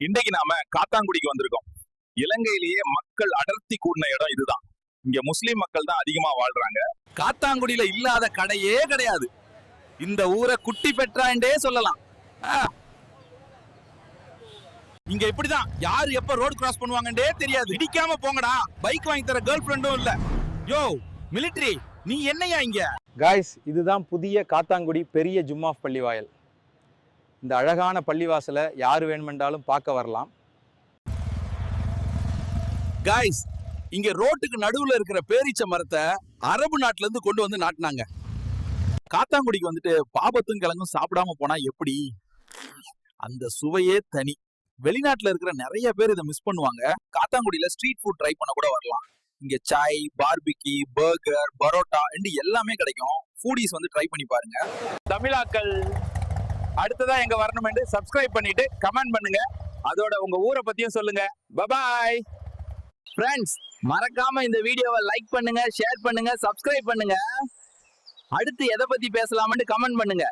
இன்னைக்கு நாம காத்தாங்குடிக்கு வந்திருக்கோம். இலங்கையிலேயே மக்கள் அடர்த்தி கூடின இடம் இதுதான். இங்க முஸ்லிம் மக்கள் தான் அதிகமா வாழ்றாங்க. காத்தாங்குடியில இல்லாத கடையே கிடையாது. இந்த ஊரை குட்டி பெற்றாண்டே சொல்லலாம். இங்க இப்படிதான் யாரு எப்ப ரோடு கிராஸ் பண்ணுவாங்கன்னே தெரியாது. இடிக்காம போங்கடா. பைக் வாங்கி தர கேர்ள் ஃப்ரெண்டும் இல்ல. யோ மிலிட்டரி, நீ என்னையா இங்க? காய்ஸ், இதுதான் புதிய காத்தாங்குடி பெரிய ஜும்மா பள்ளிவாயல். இந்த அழகான பள்ளிவாசலை யார் வேணுமென்றாலும் பார்க்க வரலாம். காய்ஸ், இங்க ரோட்டுக்கு நடுவுல இருக்கிற பேரீச்ச மரத்தை அரபு நாட்டுல இருந்து கொண்டு வந்து நாட்டினாங்க. காத்தாங்குடிக்கு வந்துட்டு பாபத்தும் கிழங்கும் சாப்பிடாம போனா எப்படி? அந்த சுவையே தனி. வெளிநாட்டுல இருக்கிற நிறைய பேர் இதை மிஸ் பண்ணுவாங்க. காத்தாங்குடியில ஸ்ட்ரீட் ஃபுட் ட்ரை பண்ண கூட வரலாம். இங்க சாய், பார்பிகி, பர்கர், பரோட்டா எல்லாமே கிடைக்கும். ஃபூடிஸ் வந்து ட்ரை பண்ணி பாருங்க. தமிழாக்கள் அடுத்ததா எங்க வரணும் என்று சப்ஸ்கிரைப் பண்ணிட்டு கமெண்ட் பண்ணுங்க. அதோட உங்க ஊரை பத்தியும் சொல்லுங்க. பபாய் ஃப்ரெண்ட்ஸ், மறக்காம இந்த வீடியோவை லைக் பண்ணுங்க, ஷேர் பண்ணுங்க, சப்ஸ்கிரைப் பண்ணுங்க. அடுத்து எதை பத்தி பேசலாம்னு கமெண்ட் பண்ணுங்க.